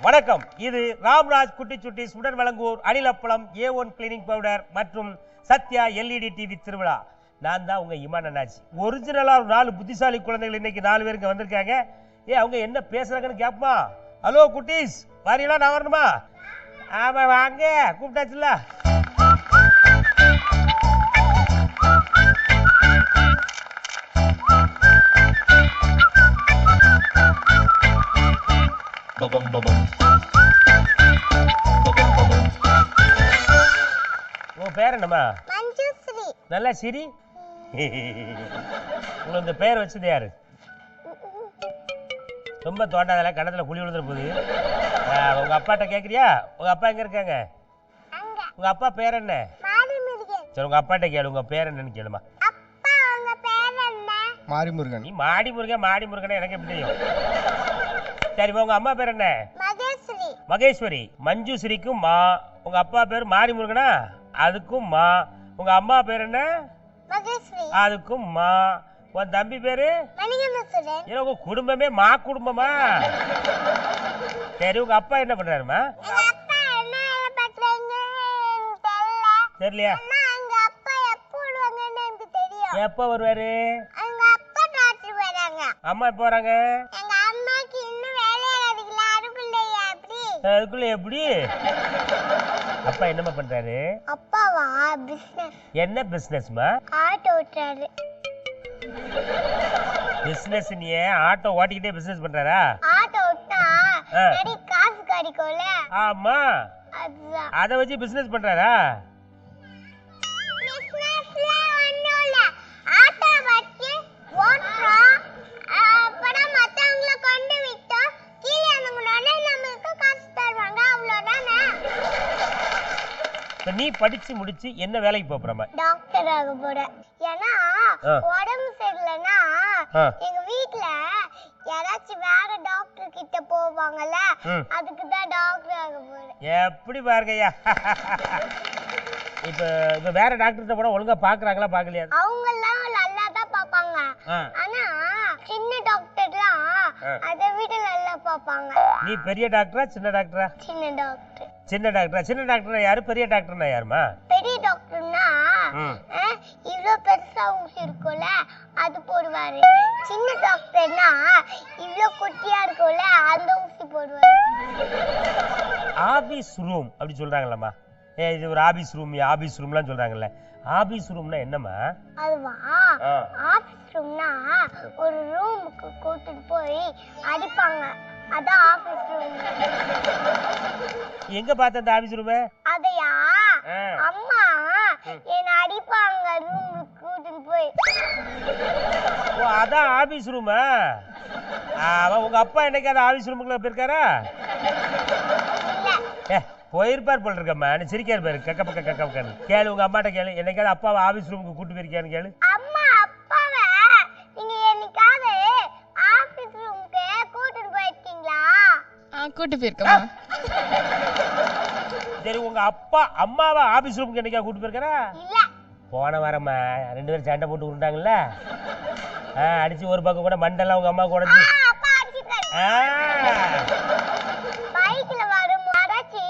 வணக்கம். இது ராம்ராஜ் குட்டி சுட்டி சுடர் வழங்குவோர் அனிலப்பழம் A1 கிளீனிங் பவுடர் மற்றும் சத்யா LED டிவி திருவிழா. நான் தான் உங்க இமான் அண்ணாச்சி. ஒரிஜினலா 4 புத்திசாலி குழந்தைகள் இன்னைக்கு 4 பேருக்கு வந்திருக்காங்க. அவங்க என்ன பேசுறாங்கன்னு கேட்போமா? ஹலோ குட்டீஸ், வாரீங்களா? நான் வரணுமா? ஆமா வாங்க, கூப்பிட்டாச்சுல. உங்க பேர் என்னம்மா? மஞ்சுஸ்ரீ. நல்லா சிரி. உங்களுக்கு இந்த பேர் வச்சது யாரு? ரொம்ப தோண்டாதல, கணத்துல குழி விழுந்துற போகுது. உங்க அப்பாட்ட கேக்குறியா? உங்க அப்பா எங்க இருக்காங்க? உங்க அப்பா பேர் என்ன? சரி, உங்க அப்பாட்ட கேளு, உங்க பேர் என்னன்னு கேளுமா. அப்பா உங்க பேர் என்ன? மாரிமுருகன். நீ மாடிமுருகன் எனக்கு எப்படி தெரியும்? சரி, உங்க அம்மா பேர் என்ன? மகேஸ்வரி. மகேஸ்வரி. மஞ்சுஸ்ரீக்கும் மா. உங்க அப்பா பேர் மாரிமுருகனா? அதுக்கும் மா. உங்க அம்மா பேர் என்ன? மகேஸ்வரி. அதுக்கும் மா. உன் தம்பி பேரு? மணிகண்டசுரன். ஏன்னா உங்க குடும்பமே மா குடும்பமா? சரி, உங்க அப்பா என்ன பண்றாருமா? அப்பா என்ன வேலை பார்க்கறாங்கன்னு தெரியல. தெரியலையா? எங்க அப்பா எப்போ வருவாங்கன்னு எனக்கு தெரியும். எப்ப வருவாரு? எங்க அப்பா டாக்டர் வராங்க. அம்மா எப்ப வராங்க? எங்க அம்மாக்கு இன்னும் வேலையே ஆகல. அதுக்குள்ள எப்படி? அப்பா என்னமா பண்றாரு? அப்பாவா பிசினஸ். என்ன பிசினஸ்மா? ஆட்டோ ஓட்டுறாரு. பிசினஸ்? நீ ஆட்டோ ஓட்டிக்கிட்டே பிசினஸ் பண்றாரா? ஆட்டோ ஓட்டினா நிறைய காசு கிடைக்கும்ல. ஆமா, அதுதான். அத வச்சு பிசினஸ் பண்றாரா? பிசினஸ்ல ஒண்ணும் இல்ல. ஆட்டோ வச்சு ஓட்டுறோம். அப்புறம் மத்தவங்கள கொண்டு விட்டோம். கீழே இறங்குனோடனே நமக்கு காசு தருவாங்க. அவ்வளவுதானே. இப்ப நீ படிச்சு முடிச்சு என்ன வேலைக்கு போறமா? டாக்டர் ஆக போறேன். ஏன்னா உடம்பு சரியில்லைன்னா எங்க வீட்ல யாராச்சும் வேற டாக்டர் கிட்ட போவாங்கல்ல, அதுக்கு தான் டாக்டர் ஆக போறேன். எப்படி பாருங்கய்யா. இப்ப வேற டாக்டர்கிட்ட போனா ஒழுங்கா பாக்குறாங்களா பாக்கலையா? அவங்க எல்லாம் நல்லா தான் பாப்பாங்க. ஆனா சின்ன டாக்டர்லாம் அதை விட நல்லா பாப்பாங்க. நீ பெரிய டாக்டரா சின்ன டாக்டரா? சின்ன டாக்டர். சின்ன டாக்டரா? சின்ன டாக்டர் யாரு? பெரிய டாக்டர்னா யாருமா? பெரிய டாக்டர்னா இவ்ளோ பெருசா ஊசி இருக்கும்ல, அது போடுவாரு. சின்ன டாக்டர்னா இவ்ளோ குட்டியா இருக்கும்ல, அந்த ஊசி போடுவாரு. ஆபீஸ் ரூம் அப்படி சொல்றாங்களாமா? இது ஒரு ஆபீஸ் ரூம்லாம் சொல்றாங்கல்ல. ஆபீஸ் ரூம்னா என்னமா? அதுவா, ஆபீஸ் ரூம்னா ஒரு ரூமுக்கு கூட்டிட்டு போய் அடிப்பாங்க. அதான் ஆபீஸ் ரூம். எங்க பார்த்த அந்த ஆபீஸ் ரூம்? அதையா அம்மா என்ன அடிப்பாங்க ரூமுக்கு கூட்டிட்டு போய். ஓ, அதான் ஆபீஸ் ரூமா? உங்க அப்பா என்னைக்காவது ஆபீஸ் ரூமுக்குள்ள போயிருக்காரா? போயிருப்பார் போல இருக்கம்மா. நீ சிரிக்காரு பாரு, கக்க பக்க கக்க பக்கன்னு. கேளு, உங்க அம்மாட்ட கேளு, என்னைக்காவது அப்பாவை ஆபீஸ் ரூமுக்கு கூட்டு போயிருக்கான்னு கேளு. அம்மா அப்பாவை நீங்க என்னைக்காவது ஆபீஸ் ரூமுக்கு கூட்டிட்டு போயிருக்கீங்களா? கூட்டு போயிருக்கமா? சரி, உங்க அப்பா அம்மாவை ஆபீஸ் ரூமுக்கு என்னைக்கா கூட்டு போயிருக்காரா? இல்ல. போன வாரம்மா 2 பேரும் சண்டை போட்டு உருண்டாங்கல்ல, அடிச்சு ஒரு பக்கம் கூட மண்டெல்லாம் உங்க அம்மா கூட அப்பா அடிச்சிட்டாரு. பைக்ல வரும் யாராச்சி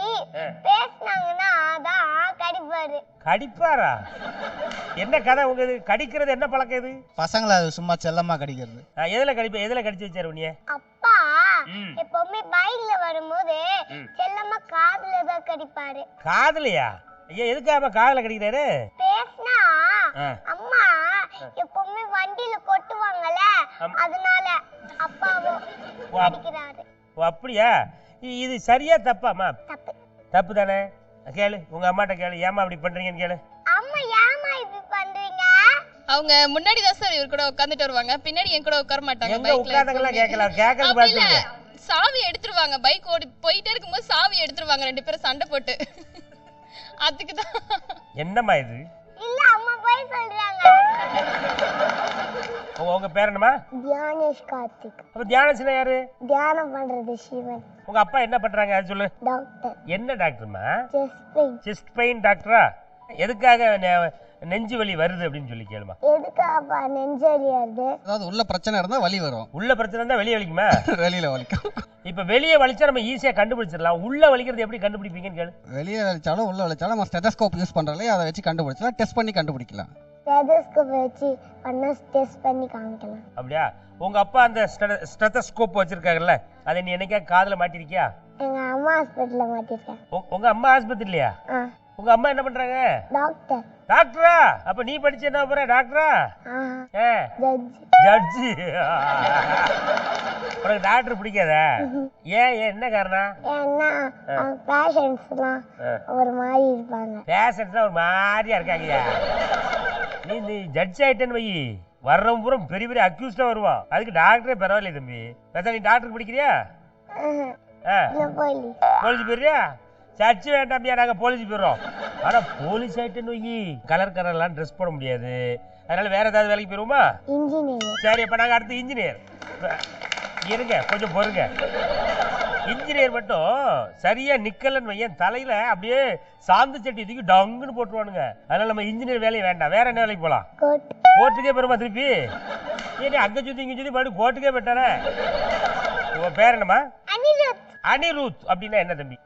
பேசினாங்கன்னா அதான் கடிப்பாரு. கடிப்பாரா? என்ன கதை உங்க? கடிக்கிறது என்ன பழக்கம் இது? பசங்கள சும்மா செல்லமா கடிக்கிறது. எதுல கடிச்சு வச்சாரு உன்னைய? அப்பா எப்பவுமே பைக்ல வரும்போது செல்லமா காதுல தான் கடிப்பாரு. காதுலயா? எதுக்காக காதுல கடிக்கிறாரு? பேசினா அம்மா எப்பவுமே வண்டியில கொட்டுவாங்கல்ல, அதனால அப்பாவும் கடிக்கிறாரு. ஓ, அப்படியா? இது சரியா தப்பாமா? தப்பு. தப்பு தானே? கேளு, உங்க அம்மாட்ட கேளு, ஏமா அப்படி பண்றீங்கன்னு கேளு. அம்மா ஏமா இப்படி பண்றீங்க? அவங்க முன்னாடி தான் சார் இவர் கூட உட்கார்ந்துட்டு வருவாங்க, பின்னாடி என் கூட உட்கார மாட்டாங்க. எங்க உட்கார்ந்தங்களா கேட்கலாம், கேட்கறது பாத்துங்க. சாவி எடுத்துருவாங்க, பைக் ஓடி போயிட்டே இருக்கும்போது சாவி எடுத்துருவாங்க, 2 பேரும் சண்டை போட்டு. அதுக்கு தான். என்னம்மா இது? இல்ல அம்மா போய் சொல்றாங்க. உங்க பேர் என்னமா? தியானேஷ் கார்த்திக். அப்ப தியானேஷ்னா யாரு? தியானம் பண்றது சிவன். உங்க அப்பா என்ன பண்றாங்க அது சொல்லு. டாக்டர். என்ன டாக்டர்மா? Chest pain. செஸ்ட் பெயின் டாக்டரா? எதுக்காக நெஞ்சு வலி வருது அப்படின்னு சொல்லி கேளுமா. எதுக்காக நெஞ்சு வலி வருது? அதாவது உள்ள பிரச்சனை இருந்தா வலி வரும். உள்ள பிரச்சனை இருந்தா வெளியே வலிக்குமா? வெளியில வலிக்கும். இப்ப வெளியே வலிச்சா நம்ம ஈஸியா கண்டுபிடிச்சிடலாம், உள்ள வலிக்கிறது எப்படி கண்டுபிடிப்பீங்கன்னு கேளு. வெளியே வலிச்சாலும் உள்ள வலிச்சாலும் நம்ம ஸ்டெதஸ்கோப் யூஸ் பண்றோம்ல, அதை வச்சு கண்டுபிடிச்சலாம், டெஸ்ட் பண்ணி கண்டுபிடிக்கலாம். ஸ்டெதஸ்கோப் வச்சு பண்ணா டெஸ்ட் பண்ணி காமிக்கலாம். அப்படியா? உங்க அப்பா அந்த ஸ்டெதஸ்கோப் வச்சிருக்காங்கல்ல, அதை நீ என்னைக்கா காதுல மாட்டிருக்கியா? எங்க அம்மா ஹாஸ்பிட்டல்ல மாட்டிருக்கேன். உங்க அம்மா ஆஸ்பத்திரிலையா? உங்க அம்மா என்ன பண்றாங்க? டாக்டர். டாக்டரா? அப்ப நீ படிச்சு என்ன போற? டாக்டரா? ஜட்ஜி. உனக்கு டாக்டர் பிடிக்காதா? ஏன் என்ன காரணம்? ஏன்னா பேஷண்ட்ஸ்லாம் ஒரு மாதிரி இருப்பாங்க. பேஷண்ட்ஸ்லாம் ஒரு மாதிரியா இருக்காங்கயா. நீ ஜட்ஜ் ஆயிட்டேன்னு வை, வர்றவன் பூரா பெரிய பெரிய அக்யூஸ்டா வருவான். அதுக்கு டாக்டரே பரவாயில்ல தம்பி. நீ டாக்டர் படிக்கிறியா? போலீஸ் போயிடுறியா? சர்ச்சு வேண்டாம்யா, நாங்க போலீஸ் போயிடுறோம். ஆனா போலீஸ் ஆயிட்டுன்னு வை, கலர் கலர்லாம் ட்ரெஸ் போட முடியாது. அதனால வேற ஏதாவது வேலைக்கு போயிருவோமா? இன்ஜினியர். சரி, இப்ப நாங்க அடுத்து இன்ஜினியர். இருங்க, கொஞ்சம் பொறுங்க. இன்ஜினியர் மட்டும் சரியா நிக்கலன்னு வையன், தலையில அப்படியே சாந்து சட்டி தூக்கி டங்குன்னு போட்டுருவானுங்க. அதனால நம்ம இன்ஜினியர் வேலையை வேண்டாம், வேற என்ன வேலைக்கு போலாம்? கோர்ட்டுக்கே போயிருமா திருப்பி? ஏன் அங்க சுத்தி இங்க சுத்தி மறுபடியும் கோர்ட்டுக்கே போயிட்டானே. உன் பேர் என்னமா? அனிருத். அப்படின்னா என்ன தம்பி?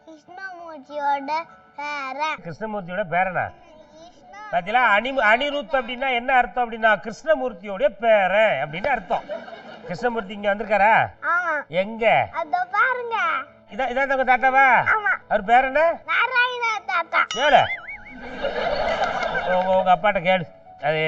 கிருஷ்ணமூர்த்தியோட பேரனா? பாத்தீங்களா? அனிருத் அப்படின்னா என்ன அர்த்தம் அப்படின்னா கிருஷ்ணமூர்த்தியோட பேரன் அப்படின்னு அர்த்தம். கிருஷ்ணமூர்த்தி இங்க வந்திருக்காரா? எங்க? பாருங்க. இதான் உங்க தாத்தாவா? அவர் பேர் என்ன? கேளு, உங்க அப்பாட்ட கேளு. அது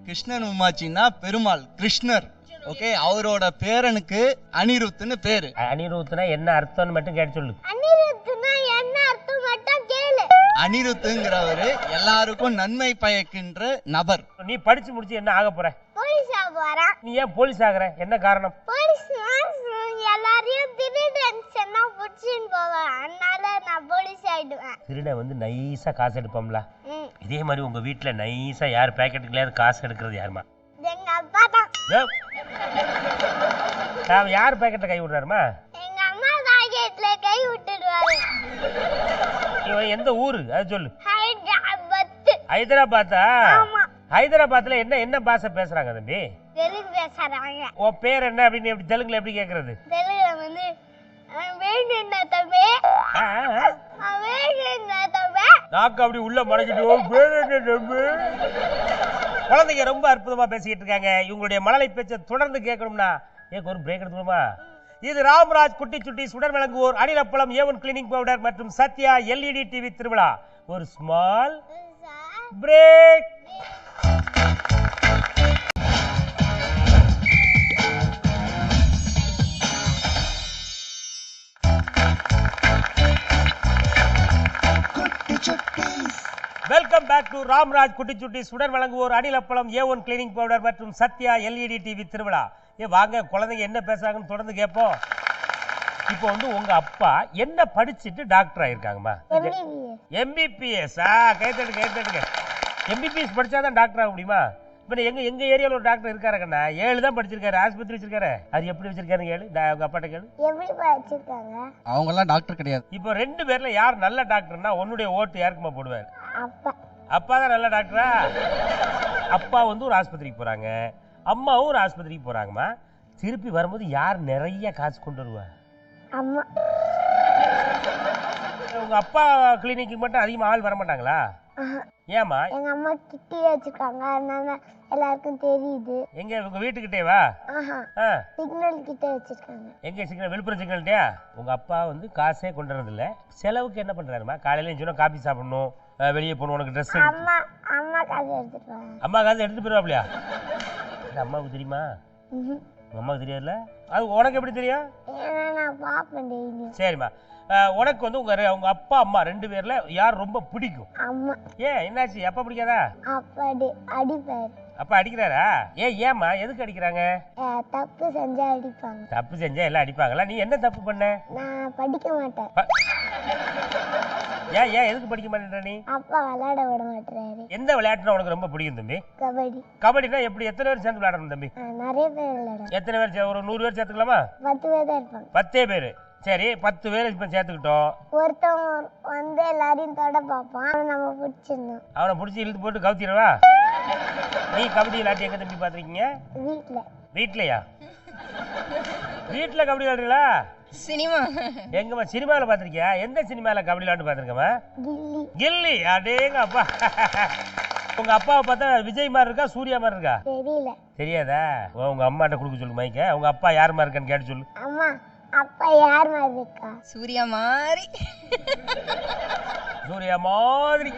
கிருஷ்ணன் உமாச்சின்னா பெருமாள் கிருஷ்ணர். ஓகே, அவரோட பேரனுக்கு அனிருத்னு பேரு. அனிருத்னா என்ன அர்த்தம்னு மட்டும் கேட்டு சொல்லு. அனிருத்னா என்ன அர்த்தம் மட்டும் கேளு. அனிருத்ங்கிறவரு எல்லாருக்கும் நன்மை பயக்கின்ற நபர். நீ படிச்சு முடிச்சு என்ன ஆக போற? போலீஸ் ஆக போறேன். நீ ஏன் போலீஸ் ஆகுற? என்ன காரணம்? போலீஸ் எல்லாரையும் திருடன்ஸ்னா புடிச்சின்னு போவேன், அதனால நான் போலீஸ் ஆயிடுவேன். திருட வந்து நைஸா காசு எடுப்போம்ல, இதே மாதிரி உங்க வீட்டுல நைஸா யார் பேக்கெட்டுக்குள்ள காசு எடுக்கிறது யாருமா? எங்க அப்பா தான். யார் பேக்கெட்ல கை விடுறாருமா? எங்க அம்மா பாக்கெட்ல கை விட்டுடுவாரு. இவன் எந்த ஊரு அது சொல்லு. ஹைதராபாத். ஹைதராபாத்தா? ஆமா. ஹைதராபாத்ல என்ன பாஷை பேசுறாங்க தம்பி? தெலுங்கு பேசுறாங்க. உன் பேர் என்ன அப்படின்னு எப்படி தெலுங்குல எப்படி கேக்குறது? தெலுங்குல வந்து வேணும்னா தம்பி, வேணும்னா தம்பி, நாக்கு அப்படி உள்ள மடக்கிட்டு குழந்தைங்க ரொம்ப அற்புதமா பேசிக்கிட்டு இருக்காங்க. இவங்களுடைய மழலை பேச்சை தொடர்ந்து கேட்கணும்னா ஒரு பிரேக் எடுத்துக்கணுமா? இது ராம்ராஜ் குட்டி சுட்டி சுடர் வழங்குவோர் அணிலப்பழம் ஏவன் கிளீனிங் பவுடர் மற்றும் சத்யா எல்இடி டிவி திருவிழா. ஒரு small break. Welcome back to Ramraj குட்டி சுட்டி சுடர் வழங்குவோர் அணிலப்பழம் ஏ1 கிளீனிங் பவுடர் மற்றும் சத்யா எல்இடி டிவி திருவிழா. வாங்க குழந்தைங்க என்ன பேசுறாங்கன்னு தொடர்ந்து கேட்போம். இப்போ வந்து உங்க அப்பா என்ன படிச்சுட்டு டாக்டர் ஆயிருக்காங்கம்மா? எம்பிபிஎஸ். கைத்தட்டுங்க. எம்பிபிஎஸ் படிச்சாதான் டாக்டர் ஆக முடியுமா? இப்ப எங்க ஏரியால ஒரு டாக்டர் இருக்காரு கண்ணா, 7 தான் படிச்சிருக்காரு, ஆஸ்பத்திரி வச்சிருக்காரு. அது எப்படி வச்சிருக்காருன்னு கேளு, உங்க அப்பாட்ட கேளு. எப்படி வச்சிருக்காங்க? அவங்க எல்லாம் டாக்டர் கிடையாது. இப்போ 2 பேர்ல யார் நல்ல டாக்டர்னா உன்னுடைய ஓட்டு யாருக்குமா போடுவாரு? அப்பா. அப்பா தான் நல்ல டாக்டரா? அப்பா வந்து ஒரு ஆஸ்பத்திரிக்கு போறாங்க, அம்மாவும் ஒரு ஆஸ்பத்திரிக்கு போறாங்கம்மா. திருப்பி வரும்போது யார் நிறைய காசு கொண்டு வருவா? அம்மா. உங்க அப்பா கிளினிக்கு மட்டும் அதிகமா ஆள் வர மாட்டாங்களா? ஏமா? எங்க அம்மா கிட்டே வச்சிருக்காங்க, அதனால எல்லாருக்கும் தெரியுது. எங்க உங்க வீட்டுக்கிட்டேவா? சிக்னல் கிட்ட வச்சிருக்காங்க. எங்க சிக்னல்? விழுப்புரம் சிக்னல்ட்டயா? உங்க அப்பா வந்து காசே கொண்டு வரது இல்ல, செலவுக்கு என்ன பண்றாருமா? காலையில எஞ்சினா காபி சாப்பிடணும், வெளியே போகணும், உனக்கு ட்ரெஸ். அம்மா காசு எடுத்துட்டு வாங்க. அம்மா காசு எடுத்துட்டு போயிருவாப்லையா? அம்மாவுக்கு தெரியுமா? அம்மாவுக்கு தெரியாதுல்ல, அது உனக்கு எப்படி தெரியும்? நான் பாப்பேன் டெய்லி. சரிம்மா, உனக்கு வந்து உங்க அப்பா அம்மா 2 பேர்ல யார் ரொம்ப பிடிக்கும்? அம்மா. ஏன் என்னாச்சு? அப்பா பிடிக்காதா? அப்பா அடிப்பாரு. அப்பா அடிக்கிறாரா? ஏம்மா எதுக்கு அடிக்கிறாங்க? தப்பு செஞ்சா அடிப்பாங்க. தப்பு செஞ்சா எல்லாம் அடிப்பாங்களா? நீ என்ன தப்பு பண்ண? நான் படிக்க மாட்டேன். ஏன் எதுக்கு படிக்க மாட்டேன்ற நீ? அப்பா விளையாட விட மாட்டாரு. எந்த விளையாட்டுனா உனக்கு ரொம்ப பிடிக்கும் தம்பி? கபடி. கபடினா எப்படி? எத்தனை பேர் சேர்ந்து விளையாடணும் தம்பி? நிறைய பேர் விளையாடணும். எத்தனை பேர்? ஒரு 100 பேர் சேர்த்துக்கலாமா? 10 பேர் தான் இருப்பாங்க. 10 பேர். சரி, 10 பேர் இப்ப சேர்த்துக்கிட்டோம். ஒருத்தவங்க வந்து எல்லாரையும் தொட பார்ப்பான், நம்ம பிடிச்சிடணும். அவனை பிடிச்சி இழுத்து போட்டு கவுத்திடுவா? நீ கபடி விளையாட்டு எங்க தம்பி பாத்திருக்கீங்க? வீட்டுல. வீட்லயா? வீட்டுல கபடி விளையாடுறீங்களா? சினிமா. எங்கம்மா சினிமாவில் பார்த்துருக்கியா? எந்த சினிமாவில் கபடி விளையாண்டு பார்த்துருக்கம்மா? கில்லி. அடேங்க அப்பா. உங்க அப்பாவை பார்த்தா விஜய் மாதிரி இருக்கா சூர்யா மாதிரி இருக்கா? தெரியல. தெரியாதா? உங்க அம்மாட்ட கொடுக்க சொல்லு மைக்க. உங்க அப்பா யார் மாதிரி இருக்கான்னு கேட்டு சொல்லு. அம்மா அப்பா யார் மாதிரி இருக்கா? சூர்யா மாதிரி. சூர்யா மாதிரி.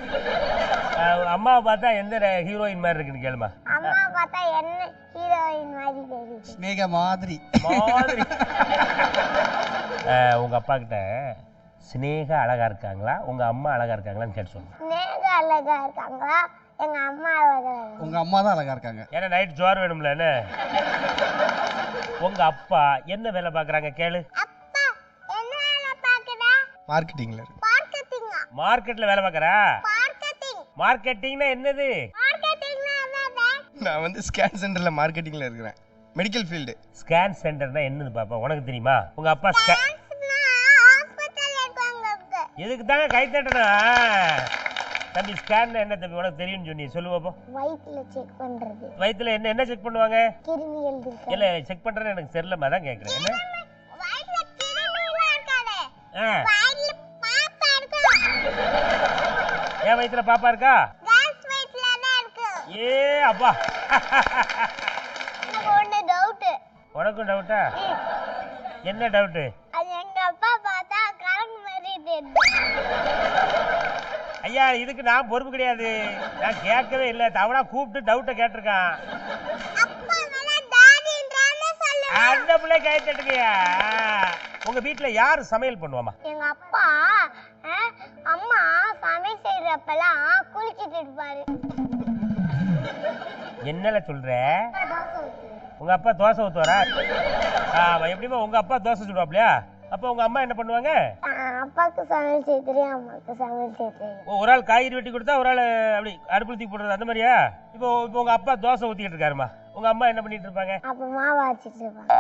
அம்மாவை பார்த்தா எந்த ஹீரோயின் மாதிரி இருக்குன்னு கேளுமா. அம்மா பார்த்தா என்ன ஹீரோயின் மாதிரி தெரியுது. ஸ்னேகா மாதிரி. மாதிரி. உங்க அப்பா கிட்ட ஸ்னேகா அழகா இருக்காங்களா உங்க அம்மா அழகா இருக்காங்களான்னு கேட்டு சொல்லு. ஸ்னேகா அழகா இருக்காங்களா எங்க அம்மா அழகா? உங்க அம்மா தான் அழகா இருக்காங்க. ஏன்னா நைட் ஜோர் வேணும்ல. என்ன உங்க அப்பா என்ன வேலை பாக்குறாங்க கேளு. அப்பா என்ன வேலை பாக்குறா? மார்க்கெட்டிங்ல. மார்க்கெட்டிங். மார்க்கெட்ல வேலை பாக்குறா? மார்க்கெட்டிங். மார்க்கெட்டிங்னா என்னது? மார்க்கெட்டிங்னா என்னது? நான் வந்து ஸ்கேன் சென்டர்ல மார்க்கெட்டிங்ல இருக்கிறேன். Medical field. ஸ்கேன் சென்டர்னா என்னது பாப்பா உனக்கு தெரியுமா? உங்க அப்பா ஹாஸ்பிடல்ல இருக்காங்க. இதுக்கு தாங்க கை தட்டணும். தம்பி ஸ்கேன் என்ன தம்பி உனக்கு தெரியும்னு சொன்னி சொல்லு பாப்போம். வயித்துல செக் பண்றது. வயித்துல என்ன செக் பண்ணுவாங்க? கிருமிகள் இருக்கு. இல்ல செக் பண்றேன்னு எனக்கு தெரியலமா தான் கேக்குறேன். என்ன வயித்துல கிருமிலாம் இருக்காதே. ஆ வயித்துல பாப்பா இருக்கு. ஏன் வயித்துல பாப்பா இருக்கா? கேஸ் வயித்துல தான் இருக்கு. ஏ அப்பா. எனக்கு ஒண்ணு டவுட். உனக்கும் டவுட்டா? என்ன டவுட்? அது எங்க அப்பா பார்த்தா கரண்ட் மாதிரி தெரியுது. ஐயா இதுக்கு நான் பொறுப்பு கிடையாது. நான் கேட்கவே இல்லை. அவனா கூப்பிட்டு டவுட்டை கேட்டிருக்கான். அப்பா மேல டாடின்றானே சொல்லு. அந்த பிள்ளை கை தட்டுங்கயா. உங்க வீட்டுல யாரு சமையல் பண்ணுவாமா? எங்க அப்பா அம்மா சமையல் செய்யறப்பெல்லாம் குளிச்சிட்டு இருப்பாரு. என்னல சொல்ற? உங்க அப்பா தோசை ஊத்துவாரா? எப்படிமா உங்க அப்பா தோசை சுடுவாப்லையா? அப்ப உங்க அம்மா என்ன பண்ணுவாங்க? அப்பாக்கு சமையல் செய்ய தெரியும், அம்மாக்கு சமையல் செய்ய தெரியும். ஒரு ஆள் காய்கறி வெட்டி கொடுத்தா ஒரு ஆள் அப்படி அடுப்புல தூக்கி போடுறது அந்த மாதிரியா? இப்போ உங்க அப்பா தோசை ஊத்திக்கிட்டு இருக்காருமா, உங்க அம்மா என்ன பண்ணிட்டு இருப்பாங்க? அப்ப மாவு அரைச்சிட்டு இருப்பாங்க.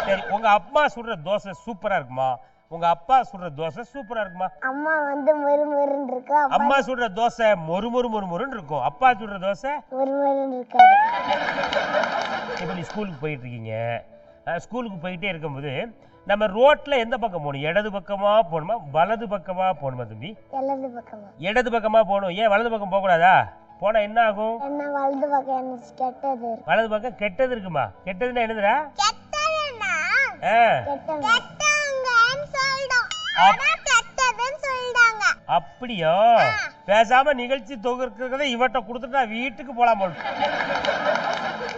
சரி, உங்க அம்மா சுடுற தோசை சூப்பரா இருக்குமா, உங்க அப்பா சுடுற தோசை சூப்பரா இருக்குமா? அம்மா வந்து மொறுமொறுன்னு இருக்கு. அம்மா சுடுற தோசை மொறுமொறுன்னு இருக்கும். அப்பா சுடுற தோசை மொறுமொறுன்னு இருக்காது. இப்போ நீ ஸ்கூலுக்கு போயிட்டு இருக்கீங்க. ஸ்கூலுக்கு போயிட்டே இருக்கும்போது நம்ம ரோட்ல எந்த பக்கம் போகணும்? இடது பக்கமா போகணுமா வலது பக்கமா போகணுமா தம்பி? வலது பக்கமா. இடது பக்கமா போகணும். ஏன் வலது பக்கம் போக கூடாதா? போனா என்ன ஆகும்? என்ன வலது பக்கம் என்ன கெட்டது? வலது பக்கம் கெட்டது இருக்குமா? கெட்டதுன்னா என்னதுடா? கெட்டதுன்னா கெட்டவங்கன்னு சொல்றோம். அதான் கெட்டதுன்னு சொல்றாங்க. அப்படியோ? பேசாம நிகழ்ச்சி தொகுக்கிறத இவட்ட கொடுத்துட்டு நான் வீட்டுக்கு போலாம் போல.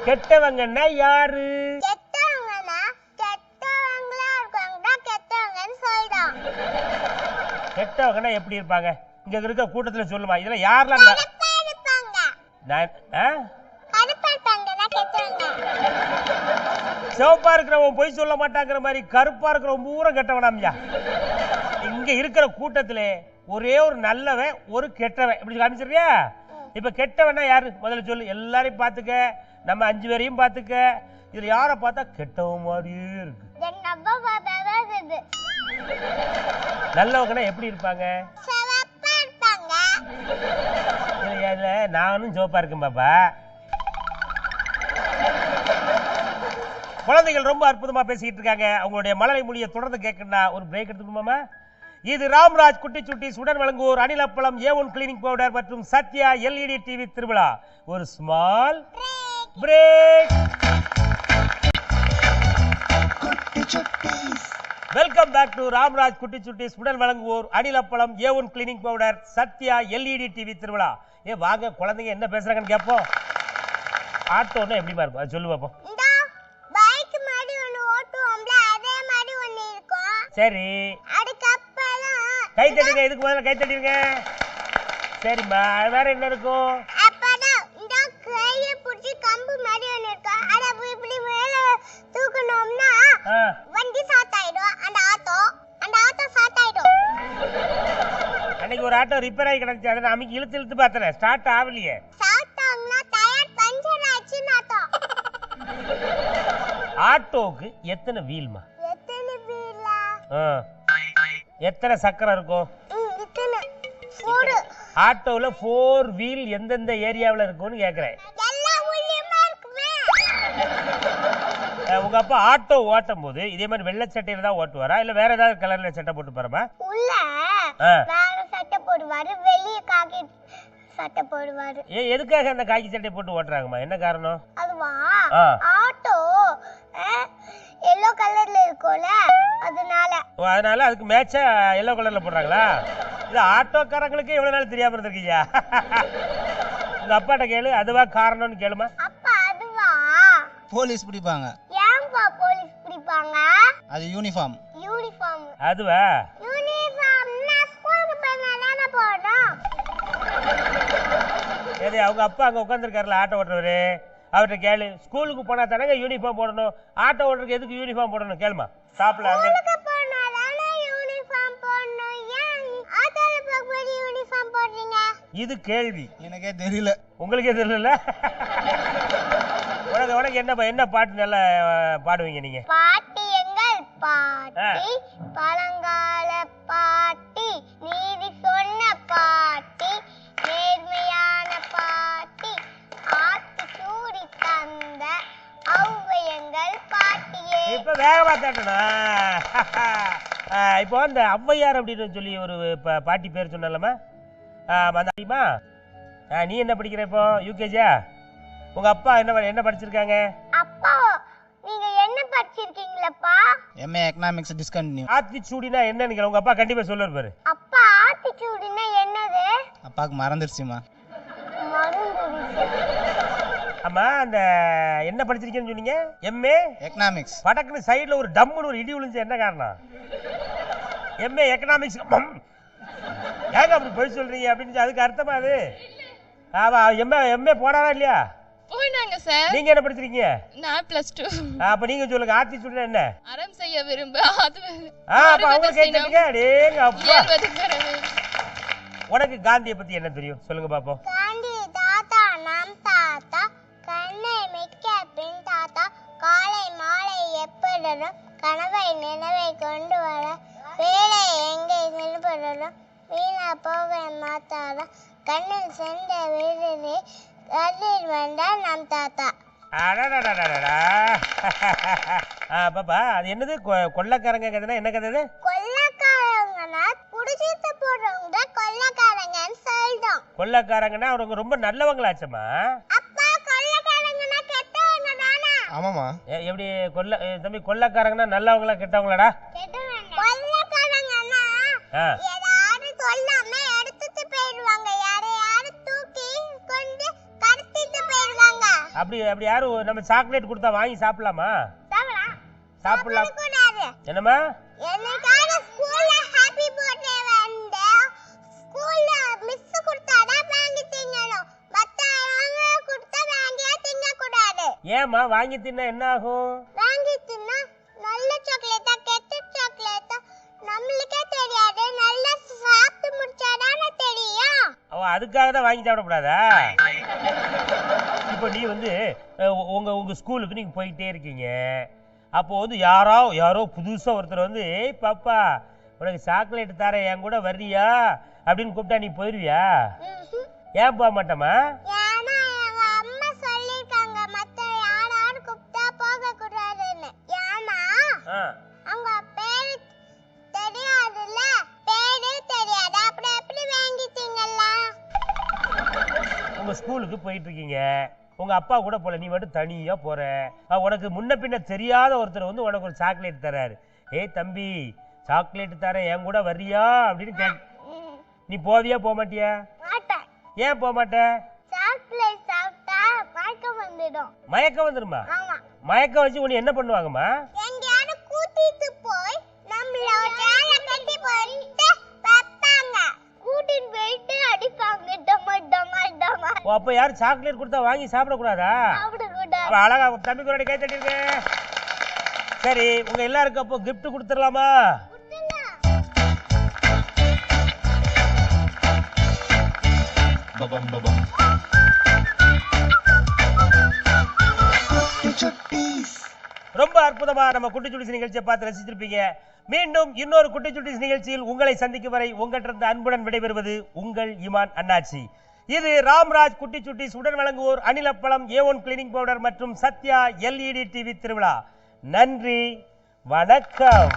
கெட்டவங்கன்னா யாரு? கெட்டவங்கன்னா கெட்டவங்களா இருக்காங்க, கெட்டவங்கன்னு சொல்றோம். கெட்டவங்கன்னா எப்படி இருப்பாங்க? இங்க இருக்க கூட்டத்துல சொல்லுமா, இதெல்லாம் யாரெல்லாம் கருப்பா இருப்பாங்க. கருப்பா இருப்பாங்கன்னா கெட்டவங்க. சிவப்பா இருக்கிறவன் பொய் சொல்ல மாட்டாங்கிற மாதிரி கருப்பா இருக்கிறவன் பூரா கெட்டவனாம்யா. இங்க இருக்கிற கூட்டத்துல ஒரே ஒரு நல்லவன் ஒரு கெட்டவன் இப்படி காமிச்சிருக்கியா? இப்ப கெட்டவனா யாரு முதல்ல சொல்லு. எல்லாரையும் பாத்துக்க, நம்ம 5 பேரையும் பாத்துக்க. இதுல யார பார்த்தா கெட்டவன் மாதிரியே இருக்கு? எங்க அப்பா பார்த்தாதான் இது. நல்லவங்கன்னா எப்படி இருப்பாங்க? சிவப்பா இருப்பாங்க. இதுல நானும் சிவப்பா இருக்கேன் பாப்பா. குழந்தைகள் ரொம்ப அற்புதமா பேசிக்கிட்டு இருக்காங்க. அவங்களுடைய மழலை மொழியை தொடர்ந்து கேட்கணும்னா ஒரு பிரேக் எடுத்துக்கணுமா? இது ராம்ராஜ் குட்டி சுட்டி சுடன் வழங்குவோர் அணில் அப்பளம், A1 கிளீனிங் பவுடர் மற்றும் சத்யா LED டிவி திருவிழா. ஒரு small break. Welcome back to Ramraj குட்டி சுட்டி சுடன் வழங்குவோர் அணில் அப்பளம், A1 cleaning powder, Sathya LED TV திருவிழா. வாங்க குழந்தைங்க என்ன பேசுறாங்கன்னு கேட்போம். ஆட்டோன்னா எப்படிமா இருக்கும் அது சொல்லு பாப்போம். பைக் மாதிரி ஒன்னு ஓட்டுவோம்ல, அதே மாதிரி ஒன்னு இருக்கும். சரி, அதுக்கப்புறம் கை தட்டுங்க. இதுக்கு முதல்ல கை தட்டிடுங்க. சரிம்மா, வேற என்ன இருக்கும்? அப்பதான் இந்த கைய புடிச்சு கம்பு மாதிரி ஒன்னு இருக்கும். அத இப்படி மேல தூக்கணும்னா வண்டி ஸ்டார்ட் ஆயிடும். அந்த ஆட்டோ ஸ்டார்ட் ஆயிடும். அன்னைக்கு ஒரு ஆட்டோ ரிப்பேர் ஆகி கிடந்துச்சு. அதை நான் அன்னைக்கு இழுத்து பார்த்தேன், ஸ்டார்ட் ஆகலையே. ஸ்டார்ட் ஆகுனா டயர் பஞ்சர் ஆச்சுன்னு அர்த்தம். ஆட்டோவுக்கு எத்தனை வீல்மா? எத்தனை வீலா? எத்தனை சக்கரம் இருக்கும்? இத்தனை 4. ஆட்டோல 4 வீல் எந்தெந்த ஏரியாவில் இருக்கும்னு கேக்குறேன். எல்லா ஊர்லயுமே இருக்குமே. உங்க அப்பா ஆட்டோ ஓட்டும் போது இதே மாதிரி வெள்ளை சட்டையில தான் ஓட்டுவாரா இல்ல வேற ஏதாவது கலர்ல சட்டை போட்டு போறமா? உள்ள வேற சட்டை போடுவாரு, வெளிய காக்கி சட்டை போடுவாரு. எதுக்காக அந்த காக்கி சட்டை போட்டு ஓட்டுறாங்கம்மா? என்ன காரணம்? அதுவா ஆட்டோ எல்லோ கலர்ல இருக்கும்ல அதனால. அதனால அதுக்கு மேட்சா எல்லோ கலர்ல போடுறாங்களா? இது ஆட்டோக்காரங்களுக்கு எவ்வளவு நாள் தெரியாம இருந்திருக்கீங்க. உங்க அப்பாட்ட கேளு, அதுவா காரணம்னு கேளுமா. அப்பா அதுவா போலீஸ் பிடிப்பாங்க. ஏன்பா போலீஸ் பிடிப்பாங்க? அது யூனிஃபார்ம். யூனிஃபார்ம். அதுவா? யூனிஃபார்ம் நான் ஸ்கூலுக்கு போனானே போறோம். சரி, அவங்க அப்பா அங்க உட்கார்ந்திருக்காருல ஆட்டோ ஓட்டுறவரு, அவர்கிட்ட கேளு. ஸ்கூலுக்கு போனா தானங்க யூனிஃபார்ம் போடணும், ஆட்டோ ஓட்டுறதுக்கு எதுக்கு யூனிஃபார்ம் போடணும் கேளுமா. ஸ்டாப்ல ஸ்கூலுக்கு போனானே யூனிஃபார்ம் போடணும், ஏன் ஆட்டோல போகும்போது யூனிஃபார்ம் போடுறீங்க? இது கேள்வி. எனக்கே தெரியல. உங்களுக்கே தெரியல. உனக்கு என்ன பாட்டு நல்லா பாடுவீங்க நீங்க? பாட்டி எங்கள் பாட்டி பழங்கால பாட்டி, நீதி சொன்ன பாட்டி, நேர்மையான பாட்டி, ஆத்தி சூடி தந்த ஔவையங்கள் பாட்டியே. இப்ப வேகமா தட்டணும். இப்போ அந்த ஔவையார் அப்படின்னு சொல்லி ஒரு பாட்டி பேர் சொன்னலமா, நீ என்ன படிக்கிற இப்போ? யூகேஜியா? உங்க அப்பா என்ன படிச்சிருக்காங்க? அப்பா நீங்க என்ன படிச்சிருக்கீங்களப்பா? MA economics discontinue. ஆத்திச்சூடினா என்னன்னு உங்க அப்பா கண்டிப்பா சொல்லுவாரு பாரு. அப்பா ஆத்திச்சூடினா என்னது? அப்பாக்கு மறந்துருச்சுமா. மறந்துருச்சு. ஆமா, அந்த என்ன படிச்சிருக்கேன்னு சொன்னீங்க? MA economics. படக்குன்னு சைடுல ஒரு டம்முன்னு ஒரு இடி விழுந்து என்ன காரணம்? எம்ஏ எக்கனாமிக்ஸ் ஏங்க அப்படி போய் சொல்றீங்க அப்படின்னு அதுக்கு அர்த்தமா அது? ஆமா, எம்ஏ போனாரா இல்லையா? போனாங்க சார். நீங்க என்ன படிச்சிருக்கீங்க? நான் +2. அப்ப நீங்க சொல்லுங்க, ஆத்திச்சூடினா என்ன? அறம் செய்ய விரும்ப அது அப்ப அவங்க கேட்டீங்க. டேங்க அப்பா, ஏறுவது. உனக்கு காந்தியை பத்தி என்ன தெரியும் சொல்லுங்க பாப்போம். காந்தி தாத்தா நம் தாத்தா, கண்ணை மிக்க பின் தாத்தா, காலை மாலை எப்படரும் கனவை நினைவை கொண்டு வர, வேலை எங்கே செல்படரும் வீணா போக மாத்தாரா, கண்ணில் சென்ற வீரரே கதிர் வந்தார் நம் தாத்தா. பாப்பா, அது என்னது கொள்ளக்காரங்க கதைனா என்ன கதை? கொள்ளக்காரங்கன்னா குடிச்சிட்டு போறவங்க கொள்ளக்காரங்கன்னு சொல்றோம். கொள்ளக்காரங்கன்னா அவங்க ரொம்ப நல்லவங்களாச்சம்மா. அப்பா கொள்ளக்காரங்கன்னா கெட்டவங்க தானே? ஆமாமா. எப்படி தம்பி, கொள்ளக்காரங்கன்னா நல்லவங்களா கெட்டவங்களாடா? கொள்ளக்காரங்கன்னா ஏதாவது சொல்லாம எடுத்துட்டு போயிடுவாங்க, யாரையாவது தூக்கி கொண்டு கடத்திட்டு போயிடுவாங்க. அப்படி யாரும் நம்ம சாக்லேட் கொடுத்தா வாங்கி சாப்பிடலாமா? சாப்பிடலாம். என்னம்மா? எனக்காக ஸ்கூல்ல ஹாப்பி பர்த்டே வந்து ஸ்கூல்ல மிஸ் கொடுத்தாடா வாங்கி திங்கணும், மத்தவங்க கொடுத்தா வாங்கியா திங்க கூடாது. ஏமா வாங்கி தின்னா என்ன ஆகும்? வாங்கி தின்னா நல்ல சாக்லேட்டா கெட்ட சாக்லேட்டா நம்மளுக்கே தெரியாது, நல்லா சாப்பிட்டு முடிச்சாதானே தெரியும். அதுக்காக தான் வாங்கி சாப்பிடக்கூடாதா? இப்போ நீ வந்து உங்க ஸ்கூலுக்கு நீங்க போயிட்டே இருக்கீங்க, அப்போ வந்து யாரோ புதுசா ஒருத்தர் வந்து, ஏய் பாப்பா உனக்கு சாக்லேட் தர, என் கூட வர்றியா அப்படின்னு கூப்பிட்டா நீ போயிருவியா? ஏன் போக மாட்டேமா? ஏன்னா எங்க அம்மா சொல்லிருக்காங்க மத்த யாராவது கூப்பிட்டா போக கூடாதுன்னு. ஏன்னா அவங்க பேரு தெரியாதுல்ல, பேரே தெரியாது, அப்புறம் எப்படி வாங்கிட்டீங்களா? உங்க ஸ்கூலுக்கு போயிட்டு இருக்கீங்க, உங்க அப்பா கூட போல, நீ மட்டும் தனியா போற. உனக்கு முன்ன பின்ன தெரியாத ஒருத்தர் வந்து உனக்கு ஒரு சாக்லேட் தராரு. ஏய் தம்பி சாக்லேட் தரேன், என் கூட வர்றியா அப்படின்னு நீ போவியா போக மாட்டியா? மாட்டேன். ஏன் போக மாட்ட? சாக்லேட் சாப்பிட்டா மயக்கம் வந்துடும். மயக்கம் வந்துருமா? ஆமா. மயக்கம் வச்சு உன்னை என்ன பண்ணுவாங்கம்மா? எங்கயாவது கூட்டிட்டு போய் நம்மளோட சேலை கட்டி போட்டு வைப்பாங்க, கூட்டிட்டு போயிட்டு அடிப்பாங்க டமா டமா டமா. அப்ப யாரும் சாக்லேட் கொடுத்தா வாங்கி சாப்பிடக்கூடாதா? சாப்பிடக்கூடாது. அழகா தம்பி கூட கை தட்டிருக்க. சரி, உங்க எல்லாருக்கும் அப்போ கிஃப்ட் கொடுத்துடலாமா? ரொம்ப அற்புதமா நம்ம குட்டி சுட்டிஸ் நிகழ்ச்சியை பார்த்து ரசிச்சிருப்பீங்க. மீண்டும் இன்னொரு குட்டி சுட்டிஸ் நிகழ்ச்சியில் உங்களை சந்திக்கும் வரை உங்களிடம் அன்புடன் விடைபெறுவது உங்கள் இமான் அண்ணாச்சி. இது ராம்ராஜ் குட்டி சுட்டிஸ் உடன் வழங்குவோர் அனிலப்பழம், A1 கிளீனிங் பவுடர் மற்றும் சத்யா LED டிவி திருவிழா. நன்றி, வணக்கம்.